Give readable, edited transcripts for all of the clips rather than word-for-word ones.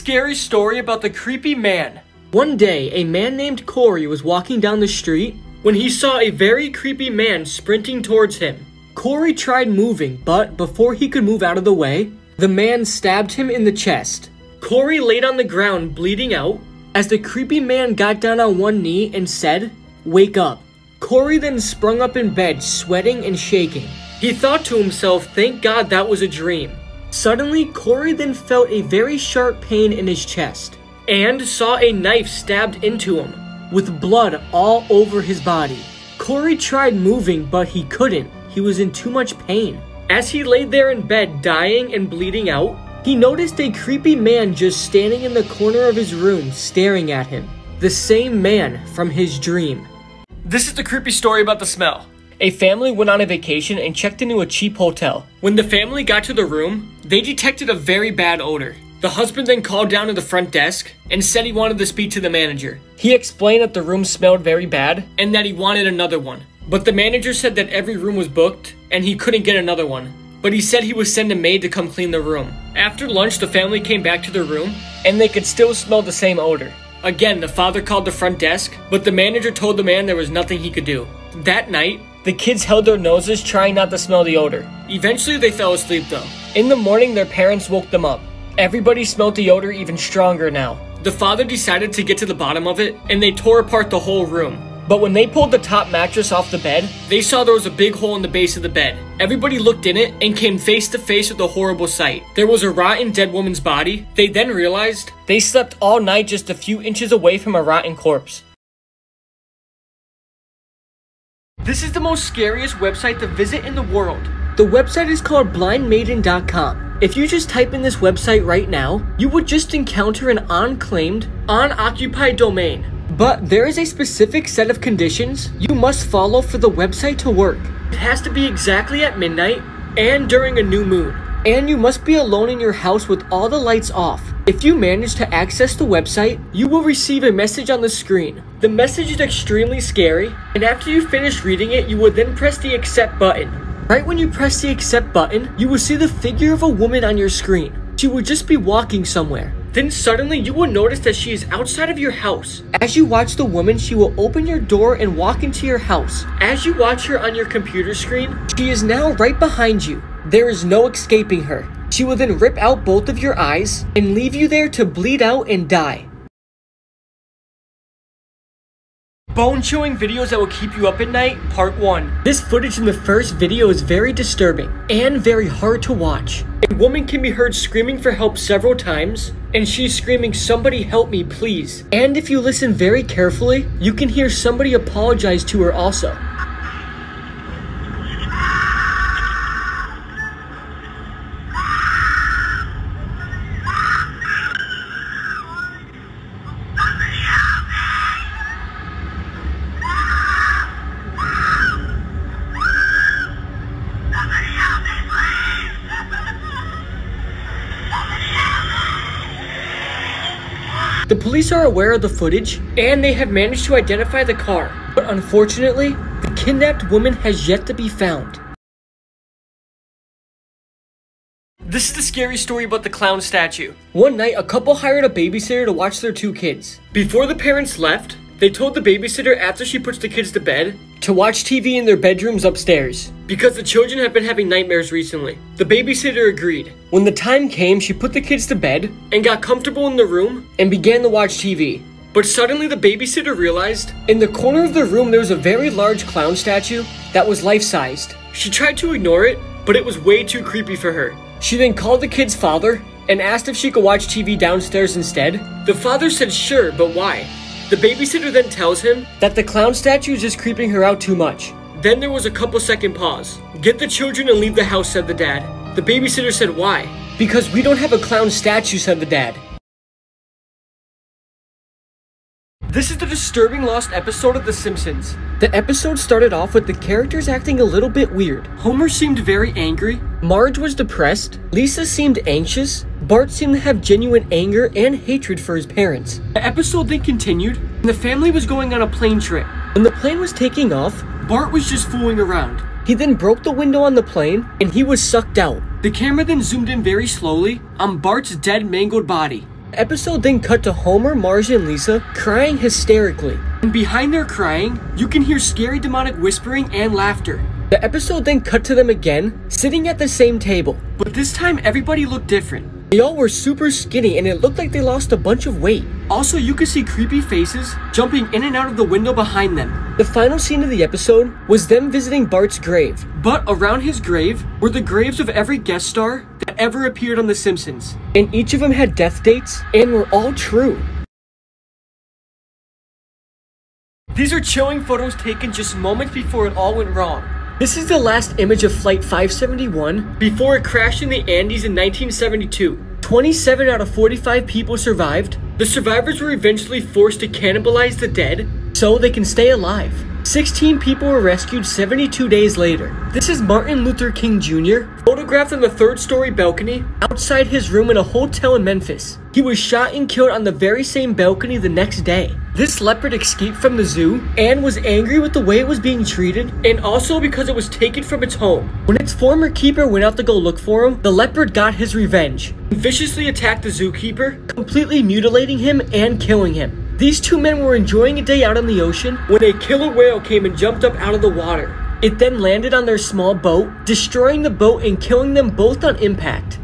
scary story about the creepy man. One day, a man named Corey was walking down the street when he saw a very creepy man sprinting towards him. Corey tried moving, but before he could move out of the way, the man stabbed him in the chest. Corey laid on the ground bleeding out as the creepy man got down on one knee and said, "Wake up." Corey then sprung up in bed, sweating and shaking. He thought to himself, thank God that was a dream. Suddenly, Corey then felt a very sharp pain in his chest and saw a knife stabbed into him with blood all over his body. Corey tried moving, but he couldn't. He was in too much pain. As he laid there in bed, dying and bleeding out, he noticed a creepy man just standing in the corner of his room, staring at him. The same man from his dream. This is the creepy story about the smell. A family went on a vacation and checked into a cheap hotel. When the family got to the room, they detected a very bad odor. The husband then called down to the front desk and said he wanted to speak to the manager. He explained that the room smelled very bad and that he wanted another one. But the manager said that every room was booked and he couldn't get another one. But he said he would send a maid to come clean the room. After lunch, the family came back to their room and they could still smell the same odor. Again, the father called the front desk, but the manager told the man there was nothing he could do. That night, the kids held their noses trying not to smell the odor. Eventually, they fell asleep though. In the morning, their parents woke them up. Everybody smelled the odor even stronger now. The father decided to get to the bottom of it, and they tore apart the whole room. But when they pulled the top mattress off the bed, they saw there was a big hole in the base of the bed. Everybody looked in it and came face to face with a horrible sight. There was a rotten dead woman's body. They then realized they slept all night just a few inches away from a rotten corpse. This is the most scariest website to visit in the world. The website is called blindmaiden.com. If you just type in this website right now, you would just encounter an unclaimed, unoccupied domain. But there is a specific set of conditions you must follow for the website to work. It has to be exactly at midnight and during a new moon. And you must be alone in your house with all the lights off. If you manage to access the website, you will receive a message on the screen. The message is extremely scary, and after you finish reading it, you will then press the accept button. Right when you press the accept button, you will see the figure of a woman on your screen. She will just be walking somewhere. Then suddenly you will notice that she is outside of your house. As you watch the woman, she will open your door and walk into your house. As you watch her on your computer screen, she is now right behind you. There is no escaping her. She will then rip out both of your eyes and leave you there to bleed out and die. Bone-chilling videos that will keep you up at night, part 1. This footage in the first video is very disturbing and very hard to watch. A woman can be heard screaming for help several times, and she's screaming, "Somebody help me, please." And if you listen very carefully, you can hear somebody apologize to her also. The police are aware of the footage, and they have managed to identify the car. But unfortunately, the kidnapped woman has yet to be found. This is the scary story about the clown statue. One night, a couple hired a babysitter to watch their 2 kids. Before the parents left, they told the babysitter after she puts the kids to bed to watch TV in their bedrooms upstairs because the children have been having nightmares recently. The babysitter agreed. When the time came, she put the kids to bed and got comfortable in the room and began to watch TV. But suddenly the babysitter realized in the corner of the room there was a very large clown statue that was life-sized. She tried to ignore it, but it was way too creepy for her. She then called the kid's father and asked if she could watch TV downstairs instead. The father said sure, but why? The babysitter then tells him that the clown statue is just creeping her out too much. Then there was a couple-second pause. "Get the children and leave the house," said the dad. The babysitter said, "Why?" "Because we don't have a clown statue," said the dad. This is the disturbing lost episode of The Simpsons. The episode started off with the characters acting a little bit weird. Homer seemed very angry. Marge was depressed. Lisa seemed anxious. Bart seemed to have genuine anger and hatred for his parents. The episode then continued, and the family was going on a plane trip. When the plane was taking off, Bart was just fooling around. He then broke the window on the plane, and he was sucked out. The camera then zoomed in very slowly on Bart's dead, mangled body. The episode then cut to Homer, Marge, and Lisa crying hysterically. And behind their crying, you can hear scary demonic whispering and laughter. The episode then cut to them again, sitting at the same table. But this time, everybody looked different. They all were super skinny and it looked like they lost a bunch of weight. Also, you could see creepy faces jumping in and out of the window behind them. The final scene of the episode was them visiting Bart's grave. But around his grave were the graves of every guest star that ever appeared on The Simpsons. And each of them had death dates and were all true. These are chilling photos taken just moments before it all went wrong. This is the last image of Flight 571 before it crashed in the Andes in 1972. 27 out of 45 people survived. The survivors were eventually forced to cannibalize the dead so they can stay alive. 16 people were rescued 72 days later. This is Martin Luther King Jr., photographed on the third-story balcony outside his room in a hotel in Memphis. He was shot and killed on the very same balcony the next day. This leopard escaped from the zoo and was angry with the way it was being treated and also because it was taken from its home. When its former keeper went out to go look for him, the leopard got his revenge and viciously attacked the zookeeper, completely mutilating him and killing him. These two men were enjoying a day out on the ocean when a killer whale came and jumped up out of the water. It then landed on their small boat, destroying the boat and killing them both on impact.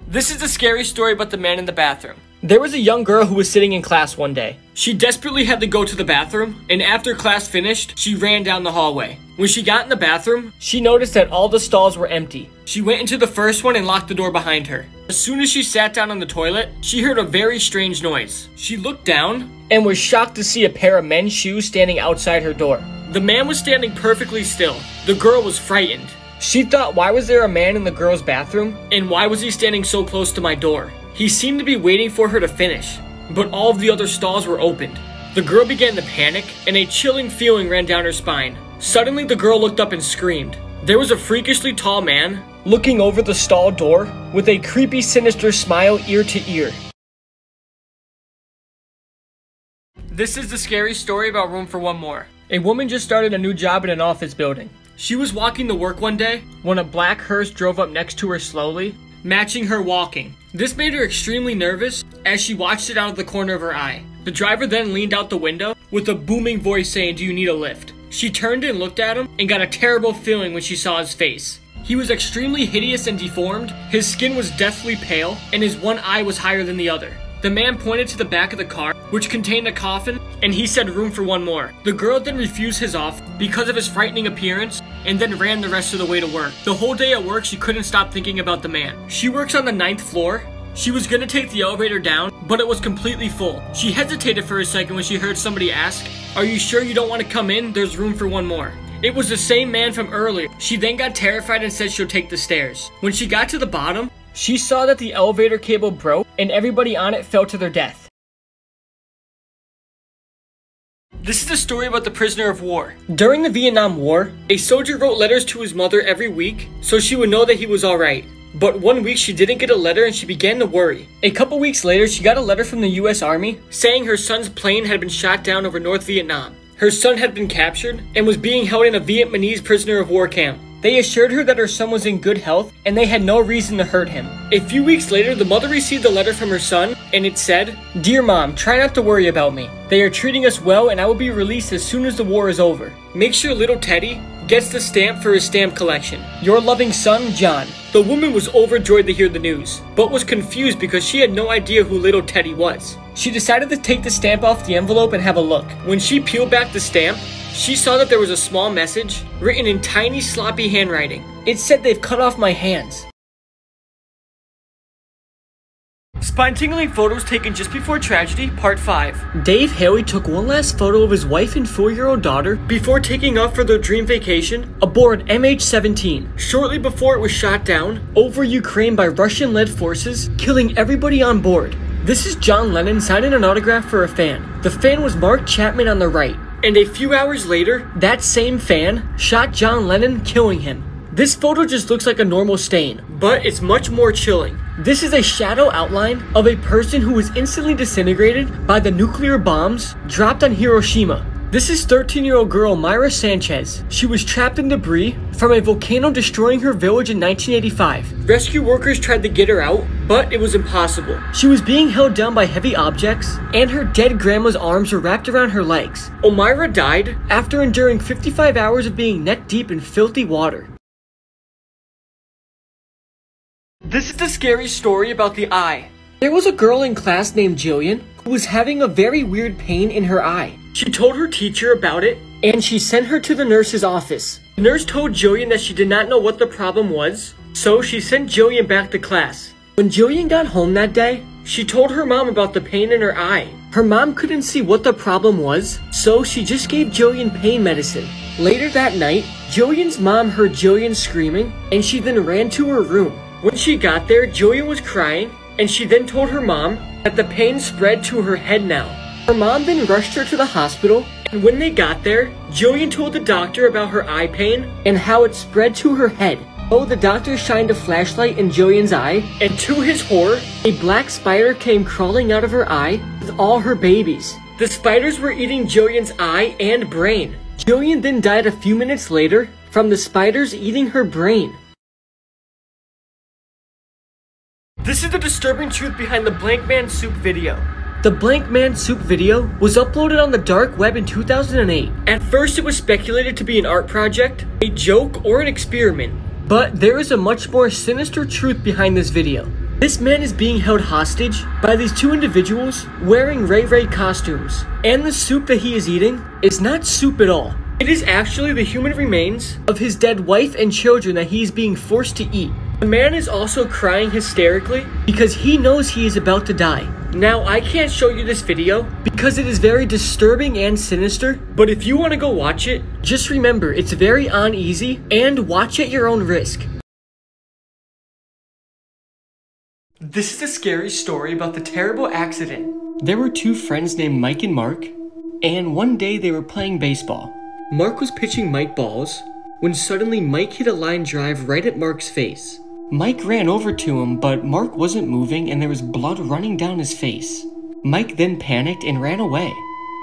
This is a scary story about the man in the bathroom. There was a young girl who was sitting in class one day. She desperately had to go to the bathroom, and after class finished, she ran down the hallway. When she got in the bathroom, she noticed that all the stalls were empty. She went into the first one and locked the door behind her. As soon as she sat down on the toilet, she heard a very strange noise. She looked down and was shocked to see a pair of men's shoes standing outside her door. The man was standing perfectly still. The girl was frightened. She thought, why was there a man in the girl's bathroom? And why was he standing so close to my door? He seemed to be waiting for her to finish, but all of the other stalls were opened. The girl began to panic, and a chilling feeling ran down her spine. Suddenly, the girl looked up and screamed. There was a freakishly tall man looking over the stall door with a creepy, sinister smile ear to ear. This is the scary story about Room for One More. A woman just started a new job in an office building. She was walking to work one day when a black hearse drove up next to her slowly, matching her walking. This made her extremely nervous as she watched it out of the corner of her eye. The driver then leaned out the window with a booming voice saying, "Do you need a lift?" She turned and looked at him and got a terrible feeling when she saw his face. He was extremely hideous and deformed, his skin was deathly pale, and his one eye was higher than the other. The man pointed to the back of the car, which contained a coffin, and he said, "Room for one more." The girl then refused his offer because of his frightening appearance, and then ran the rest of the way to work. The whole day at work, she couldn't stop thinking about the man. She works on the 9th floor. She was gonna take the elevator down, but it was completely full. She hesitated for a second when she heard somebody ask, "Are you sure you don't want to come in? There's room for one more." It was the same man from earlier. She then got terrified and said she'll take the stairs. When she got to the bottom, she saw that the elevator cable broke and everybody on it fell to their death. This is a story about the prisoner of war. During the Vietnam War, a soldier wrote letters to his mother every week so she would know that he was alright. But one week she didn't get a letter and she began to worry. A couple weeks later, she got a letter from the US Army saying her son's plane had been shot down over North Vietnam. Her son had been captured and was being held in a Vietnamese prisoner of war camp. They assured her that her son was in good health and they had no reason to hurt him. A few weeks later, the mother received a letter from her son and it said, "Dear Mom, try not to worry about me. They are treating us well and I will be released as soon as the war is over. Make sure little Teddy gets the stamp for his stamp collection. Your loving son, John." The woman was overjoyed to hear the news, but was confused because she had no idea who little Teddy was. She decided to take the stamp off the envelope and have a look. When she peeled back the stamp, she saw that there was a small message written in tiny, sloppy handwriting. It said, "They've cut off my hands." Spine-tingling photos taken just before tragedy, part 5. Dave Haley took one last photo of his wife and 4-year-old daughter before taking off for their dream vacation aboard MH17, shortly before it was shot down over Ukraine by Russian-led forces, killing everybody on board. This is John Lennon signing an autograph for a fan. The fan was Mark Chapman on the right, and a few hours later, that same fan shot John Lennon, killing him. This photo just looks like a normal stain, but it's much more chilling. This is a shadow outline of a person who was instantly disintegrated by the nuclear bombs dropped on Hiroshima. This is 13-year-old girl Myra Sanchez. She was trapped in debris from a volcano destroying her village in 1985. Rescue workers tried to get her out, but it was impossible. She was being held down by heavy objects, and her dead grandma's arms were wrapped around her legs. Myra died after enduring 55 hours of being neck deep in filthy water. This is the scary story about the eye. There was a girl in class named Jillian who was having a very weird pain in her eye. She told her teacher about it, and she sent her to the nurse's office. The nurse told Jillian that she did not know what the problem was, so she sent Jillian back to class. When Jillian got home that day, she told her mom about the pain in her eye. Her mom couldn't see what the problem was, so she just gave Jillian pain medicine. Later that night, Jillian's mom heard Jillian screaming, and she then ran to her room. When she got there, Jillian was crying, and she then told her mom that the pain spread to her head now. Her mom then rushed her to the hospital, and when they got there, Jillian told the doctor about her eye pain and how it spread to her head. So the doctor shined a flashlight in Jillian's eye, and to his horror, a black spider came crawling out of her eye with all her babies. The spiders were eating Jillian's eye and brain. Jillian then died a few minutes later from the spiders eating her brain. This is the disturbing truth behind the Blank Man Soup video. The Blank Man Soup video was uploaded on the dark web in 2008. At first it was speculated to be an art project, a joke, or an experiment. But there is a much more sinister truth behind this video. This man is being held hostage by these two individuals wearing Ray Ray costumes. And the soup that he is eating is not soup at all. It is actually the human remains of his dead wife and children that he is being forced to eat. The man is also crying hysterically because he knows he is about to die. Now, I can't show you this video because it is very disturbing and sinister, but if you want to go watch it, just remember it's very uneasy and watch at your own risk. This is a scary story about the terrible accident. There were two friends named Mike and Mark, and one day they were playing baseball. Mark was pitching Mike balls when suddenly Mike hit a line drive right at Mark's face. Mike ran over to him, but Mark wasn't moving and there was blood running down his face. Mike then panicked and ran away.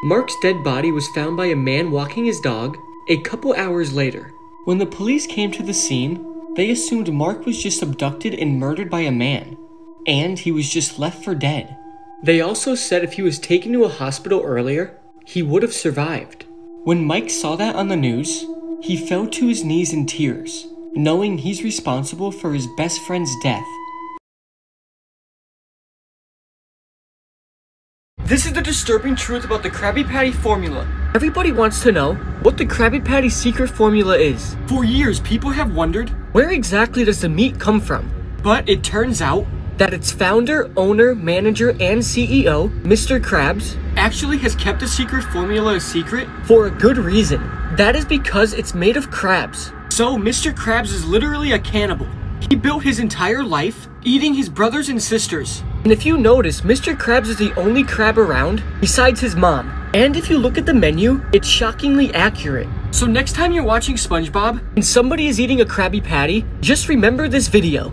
Mark's dead body was found by a man walking his dog a couple hours later. When the police came to the scene, they assumed Mark was just abducted and murdered by a man, and he was just left for dead. They also said if he was taken to a hospital earlier, he would have survived. When Mike saw that on the news, he fell to his knees in tears, knowing he's responsible for his best friend's death. This is the disturbing truth about the Krabby Patty formula. Everybody wants to know what the Krabby Patty secret formula is. For years, people have wondered, where exactly does the meat come from? But it turns out that its founder, owner, manager, and CEO, Mr. Krabs, actually has kept the secret formula a secret for a good reason. That is because it's made of crabs. So Mr. Krabs is literally a cannibal. He built his entire life eating his brothers and sisters. And if you notice, Mr. Krabs is the only crab around besides his mom. And if you look at the menu, it's shockingly accurate. So next time you're watching SpongeBob and somebody is eating a Krabby Patty, just remember this video.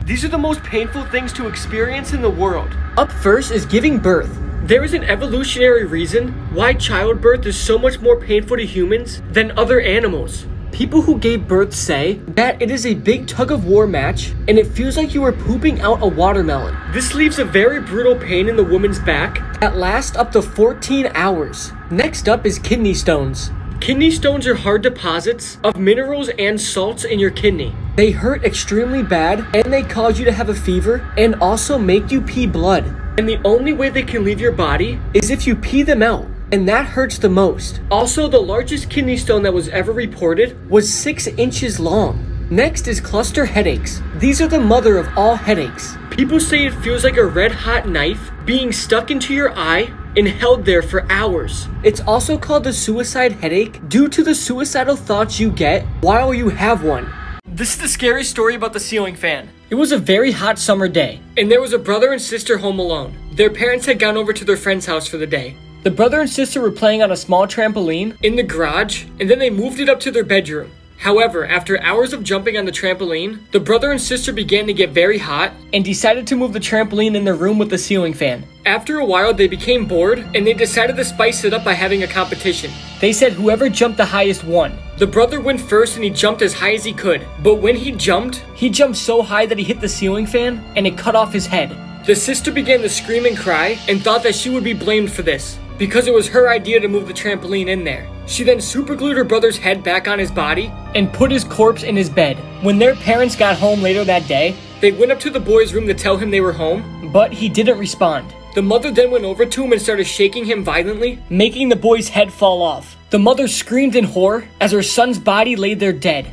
These are the most painful things to experience in the world. Up first is giving birth. There is an evolutionary reason why childbirth is so much more painful to humans than other animals. People who gave birth say that it is a big tug-of-war match and it feels like you are pooping out a watermelon. This leaves a very brutal pain in the woman's back that lasts up to 14 hours. Next up is kidney stones. Kidney stones are hard deposits of minerals and salts in your kidney. They hurt extremely bad and they cause you to have a fever and also make you pee blood. And the only way they can leave your body is if you pee them out. And that hurts the most. Also, the largest kidney stone that was ever reported was 6 inches long. Next is cluster headaches. These are the mother of all headaches. People say it feels like a red-hot knife being stuck into your eye and held there for hours. It's also called the suicide headache due to the suicidal thoughts you get while you have one. This is the scary story about the ceiling fan. It was a very hot summer day, and there was a brother and sister home alone. Their parents had gone over to their friend's house for the day. The brother and sister were playing on a small trampoline in the garage, and then they moved it up to their bedroom. However, after hours of jumping on the trampoline, the brother and sister began to get very hot and decided to move the trampoline in their room with the ceiling fan. After a while, they became bored and they decided to spice it up by having a competition. They said whoever jumped the highest won. The brother went first and he jumped as high as he could, but when he jumped so high that he hit the ceiling fan and it cut off his head. The sister began to scream and cry and thought that she would be blamed for this, because it was her idea to move the trampoline in there. She then superglued her brother's head back on his body and put his corpse in his bed. When their parents got home later that day, they went up to the boy's room to tell him they were home, but he didn't respond. The mother then went over to him and started shaking him violently, making the boy's head fall off. The mother screamed in horror as her son's body lay there dead.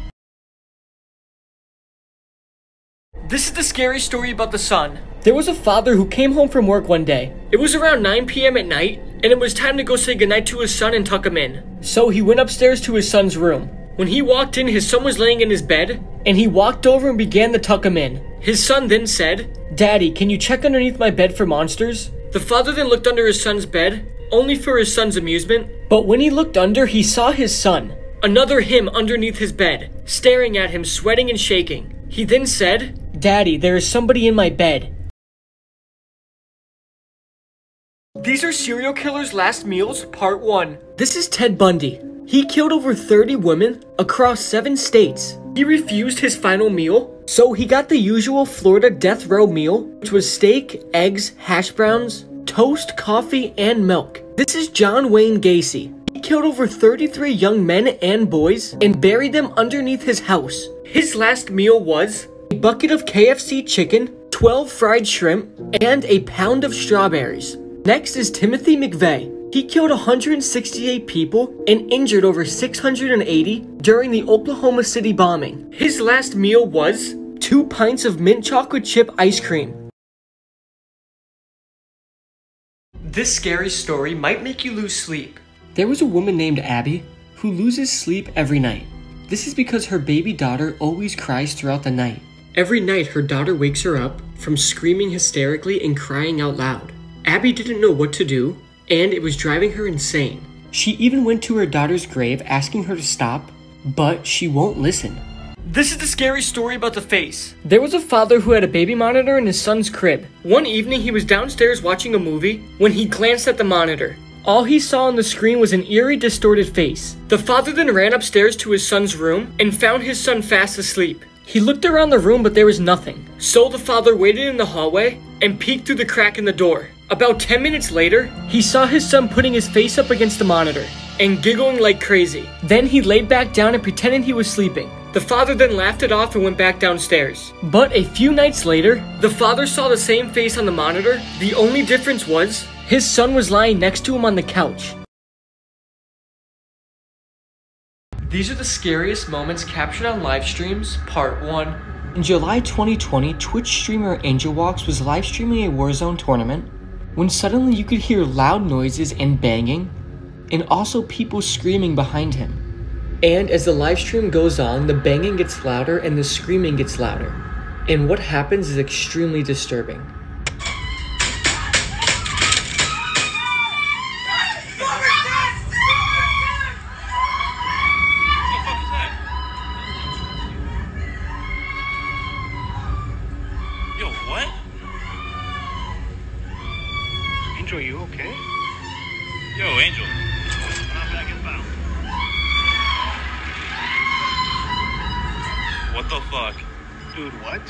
This is the scary story about the son. There was a father who came home from work one day. It was around 9 p.m. at night, and it was time to go say goodnight to his son and tuck him in. So he went upstairs to his son's room. When he walked in, his son was laying in his bed, and he walked over and began to tuck him in. His son then said, "Daddy, can you check underneath my bed for monsters?" The father then looked under his son's bed, only for his son's amusement. But when he looked under, he saw his son, another him underneath his bed, staring at him, sweating and shaking. He then said, "Daddy, there is somebody in my bed." These are Serial Killers' Last Meals, Part 1. This is Ted Bundy. He killed over 30 women across 7 states. He refused his final meal, so he got the usual Florida death row meal, which was steak, eggs, hash browns, toast, coffee, and milk. This is John Wayne Gacy. He killed over 33 young men and boys and buried them underneath his house. His last meal was a bucket of KFC chicken, 12 fried shrimp, and a pound of strawberries. Next is Timothy McVeigh. He killed 168 people and injured over 680 during the Oklahoma City bombing. His last meal was 2 pints of mint chocolate chip ice cream. This scary story might make you lose sleep. There was a woman named Abby who loses sleep every night. This is because her baby daughter always cries throughout the night. Every night her daughter wakes her up from screaming hysterically and crying out loud. Abby didn't know what to do, and it was driving her insane. She even went to her daughter's grave asking her to stop, but she won't listen. This is the scary story about the face. There was a father who had a baby monitor in his son's crib. One evening he was downstairs watching a movie when he glanced at the monitor. All he saw on the screen was an eerie, distorted face. The father then ran upstairs to his son's room and found his son fast asleep. He looked around the room, but there was nothing. So the father waited in the hallway and peeked through the crack in the door. About 10 minutes later, he saw his son putting his face up against the monitor and giggling like crazy. Then he laid back down and pretended he was sleeping. The father then laughed it off and went back downstairs. But a few nights later, the father saw the same face on the monitor. The only difference was his son was lying next to him on the couch. These are the scariest moments captured on live streams, Part 1. In July 2020, Twitch streamer AngelWalks was live streaming a Warzone tournament when suddenly you could hear loud noises and banging, and also people screaming behind him. And as the live stream goes on, the banging gets louder and the screaming gets louder. And what happens is extremely disturbing. Yo, what? Angel, are you okay? Yo, Angel. I'm back inbound. What the fuck? Dude, what?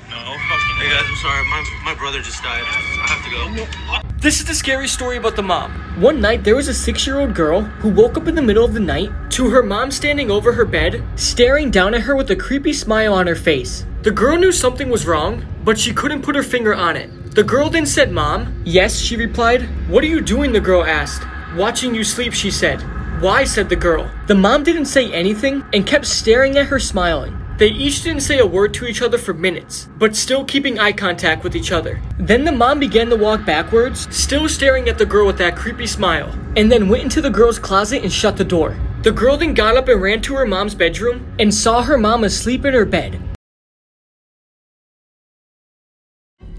No, fucking. Hey guys, I'm sorry. My brother just died. I have to go. This is the scary story about the mom. One night, there was a 6-year-old girl who woke up in the middle of the night to her mom standing over her bed, staring down at her with a creepy smile on her face. The girl knew something was wrong, but she couldn't put her finger on it. The girl then said, "Mom?" "Yes," she replied. "What are you doing?" the girl asked. "Watching you sleep," she said. "Why?" said the girl. The mom didn't say anything and kept staring at her, smiling. They each didn't say a word to each other for minutes, but still keeping eye contact with each other. Then the mom began to walk backwards, still staring at the girl with that creepy smile, and then went into the girl's closet and shut the door. The girl then got up and ran to her mom's bedroom and saw her mom asleep in her bed.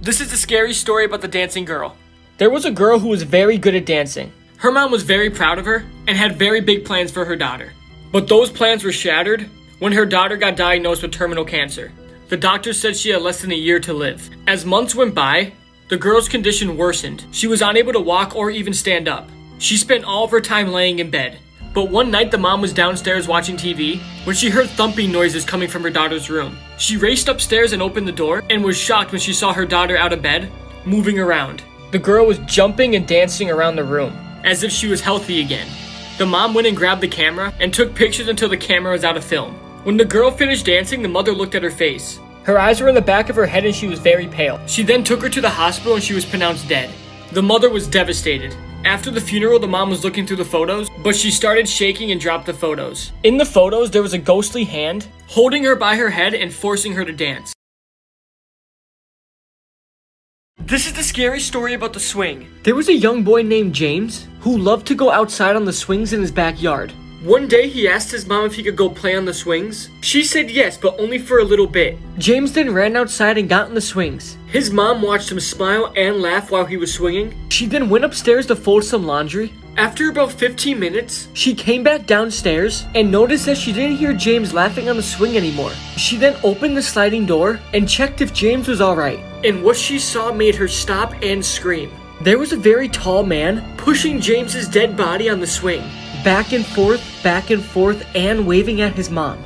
This is the scary story about the dancing girl. There was a girl who was very good at dancing. Her mom was very proud of her and had very big plans for her daughter. But those plans were shattered when her daughter got diagnosed with terminal cancer. The doctor said she had less than a year to live. As months went by, the girl's condition worsened. She was unable to walk or even stand up. She spent all of her time laying in bed. But one night the mom was downstairs watching TV when she heard thumping noises coming from her daughter's room. She raced upstairs and opened the door and was shocked when she saw her daughter out of bed, moving around. The girl was jumping and dancing around the room, as if she was healthy again. The mom went and grabbed the camera and took pictures until the camera was out of film. When the girl finished dancing, the mother looked at her face. Her eyes were in the back of her head and she was very pale. She then took her to the hospital and she was pronounced dead. The mother was devastated. After the funeral, the mom was looking through the photos, but she started shaking and dropped the photos. In the photos, there was a ghostly hand holding her by her head and forcing her to dance. This is the scary story about the swing. There was a young boy named James who loved to go outside on the swings in his backyard. One day, he asked his mom if he could go play on the swings. She said yes, but only for a little bit. James then ran outside and got in the swings. His mom watched him smile and laugh while he was swinging. She then went upstairs to fold some laundry. After about 15 minutes, she came back downstairs and noticed that she didn't hear James laughing on the swing anymore. She then opened the sliding door and checked if James was alright. And what she saw made her stop and scream. There was a very tall man pushing James's dead body on the swing, back and forth, and waving at his mom.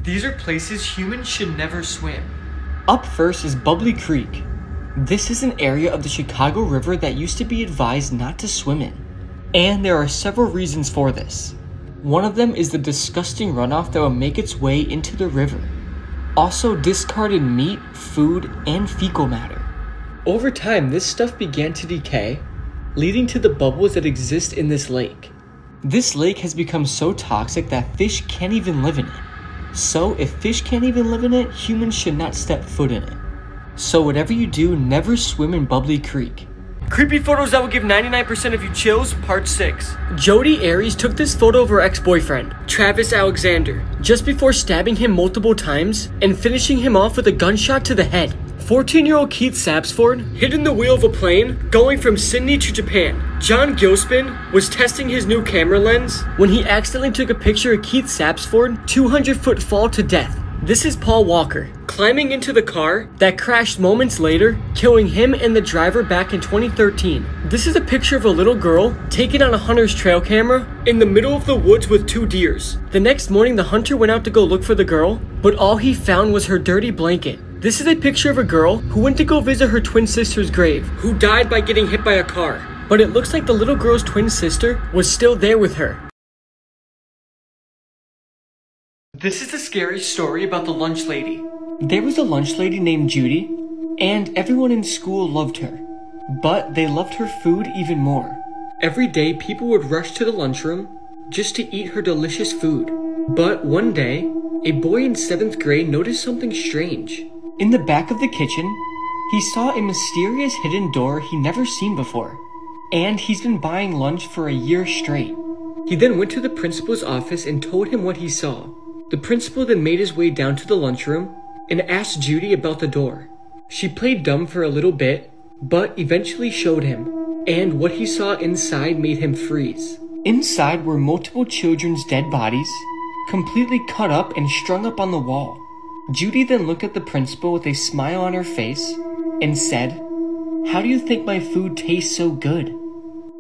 These are places humans should never swim. Up first is Bubbly Creek. This is an area of the Chicago River that used to be advised not to swim in. And there are several reasons for this. One of them is the disgusting runoff that will make its way into the river. Also discarded meat, food, and fecal matter. Over time, this stuff began to decay, leading to the bubbles that exist in this lake. This lake has become so toxic that fish can't even live in it. So if fish can't even live in it, humans should not step foot in it. So whatever you do, never swim in Bubbly Creek. Creepy photos that will give 99% of you chills, part 6. Jodi Arias took this photo of her ex-boyfriend, Travis Alexander, just before stabbing him multiple times and finishing him off with a gunshot to the head. 14-year-old Keith Sapsford hid in the wheel of a plane going from Sydney to Japan. John Gilspin was testing his new camera lens when he accidentally took a picture of Keith Sapsford 200-foot fall to death. This is Paul Walker, climbing into the car that crashed moments later, killing him and the driver back in 2013. This is a picture of a little girl taken on a hunter's trail camera in the middle of the woods with 2 deers. The next morning, the hunter went out to go look for the girl, but all he found was her dirty blanket. This is a picture of a girl who went to go visit her twin sister's grave, who died by getting hit by a car. But it looks like the little girl's twin sister was still there with her. This is the scary story about the lunch lady. There was a lunch lady named Judy, and everyone in school loved her. But they loved her food even more. Every day, people would rush to the lunchroom just to eat her delicious food. But one day, a boy in 7th grade noticed something strange. In the back of the kitchen, he saw a mysterious hidden door he never seen before. And he's been buying lunch for a year straight. He then went to the principal's office and told him what he saw. The principal then made his way down to the lunchroom and asked Judy about the door. She played dumb for a little bit, but eventually showed him, and what he saw inside made him freeze. Inside were multiple children's dead bodies, completely cut up and strung up on the wall. Judy then looked at the principal with a smile on her face and said, "How do you think my food tastes so good?"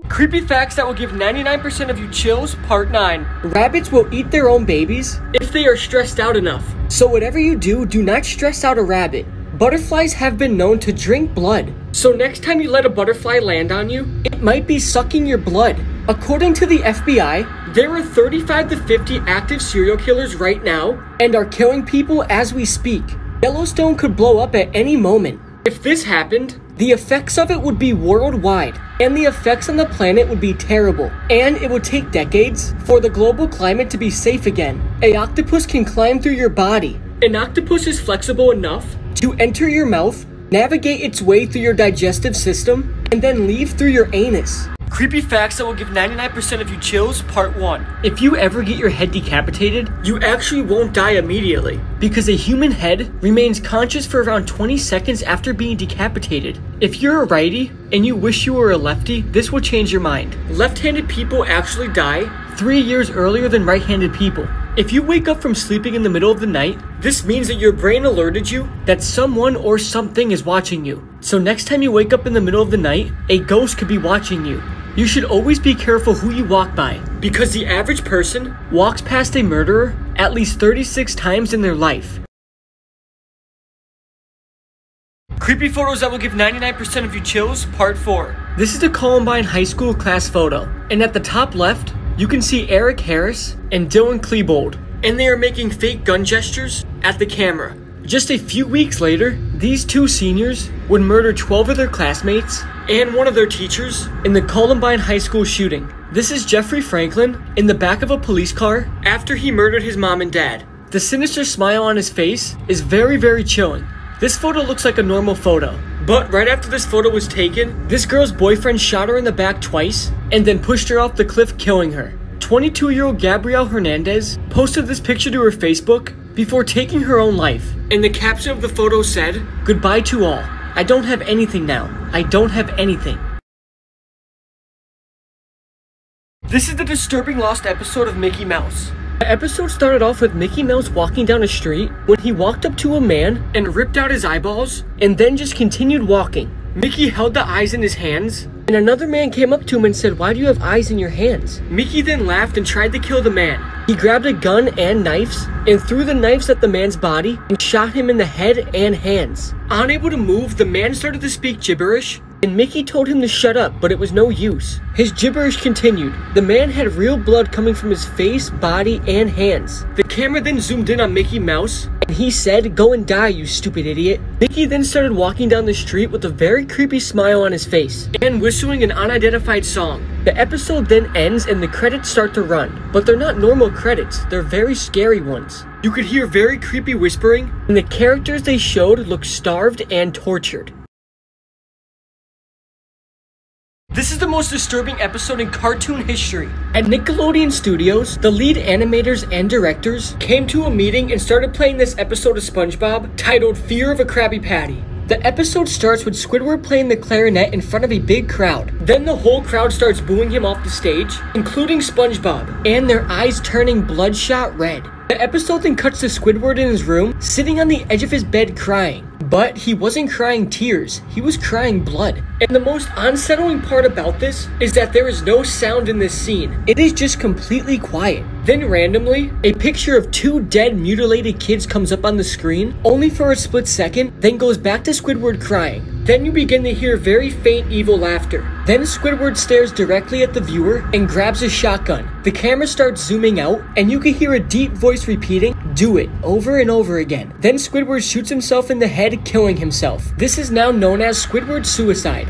Creepy facts that will give 99% of you chills, part 9. Rabbits will eat their own babies if they are stressed out enough. So whatever you do, do not stress out a rabbit. Butterflies have been known to drink blood. So next time you let a butterfly land on you, it might be sucking your blood. According to the FBI, there are 35 to 50 active serial killers right now and are killing people as we speak. Yellowstone could blow up at any moment. If this happened, the effects of it would be worldwide, and the effects on the planet would be terrible, and it would take decades for the global climate to be safe again. An octopus can climb through your body. An octopus is flexible enough to enter your mouth, navigate its way through your digestive system, and then leave through your anus. Creepy facts that will give 99% of you chills, part 1. If you ever get your head decapitated, you actually won't die immediately, because a human head remains conscious for around 20 seconds after being decapitated. If you're a righty and you wish you were a lefty, this will change your mind. Left-handed people actually die 3 years earlier than right-handed people. If you wake up from sleeping in the middle of the night, this means that your brain alerted you that someone or something is watching you. So next time you wake up in the middle of the night, a ghost could be watching you. You should always be careful who you walk by, because the average person walks past a murderer at least 36 times in their life. Creepy photos that will give 99% of you chills, part 4. This is the Columbine High School class photo, and at the top left, you can see Eric Harris and Dylan Klebold, and they are making fake gun gestures at the camera. Just a few weeks later, these two seniors would murder 12 of their classmates and one of their teachers in the Columbine High School shooting. This is Jeffrey Franklin in the back of a police car after he murdered his mom and dad. The sinister smile on his face is very chilling. This photo looks like a normal photo, but right after this photo was taken, this girl's boyfriend shot her in the back twice and then pushed her off the cliff, killing her. 22-year-old Gabrielle Hernandez posted this picture to her Facebook before taking her own life, and the caption of the photo said, "Goodbye to all. I don't have anything now. I don't have anything." This is the disturbing lost episode of Mickey Mouse. The episode started off with Mickey Mouse walking down a street when he walked up to a man and ripped out his eyeballs and then just continued walking. Mickey held the eyes in his hands, and another man came up to him and said, "Why do you have eyes in your hands?" Mickey then laughed and tried to kill the man. He grabbed a gun and knives and threw the knives at the man's body and shot him in the head and hands. Unable to move, the man started to speak gibberish, and Mickey told him to shut up, but it was no use. His gibberish continued. The man had real blood coming from his face, body, and hands. The camera then zoomed in on Mickey Mouse, and he said, "Go and die, you stupid idiot." Mickey then started walking down the street with a very creepy smile on his face, and whistling an unidentified song. The episode then ends and the credits start to run, but they're not normal credits, they're very scary ones. You could hear very creepy whispering, and the characters they showed looked starved and tortured. This is the most disturbing episode in cartoon history. At Nickelodeon Studios, the lead animators and directors came to a meeting and started playing this episode of SpongeBob titled Fear of a Krabby Patty. The episode starts with Squidward playing the clarinet in front of a big crowd. Then the whole crowd starts booing him off the stage, including SpongeBob, and their eyes turning bloodshot red. The episode then cuts to Squidward in his room, sitting on the edge of his bed crying. But he wasn't crying tears, he was crying blood. And the most unsettling part about this is that there is no sound in this scene. It is just completely quiet. Then randomly, a picture of two dead, mutilated kids comes up on the screen, only for a split second, then goes back to Squidward crying. Then you begin to hear very faint evil laughter. Then Squidward stares directly at the viewer and grabs a shotgun. The camera starts zooming out, and you can hear a deep voice repeating, "Do it," over and over again. Then Squidward shoots himself in the head, killing himself. This is now known as Squidward suicide.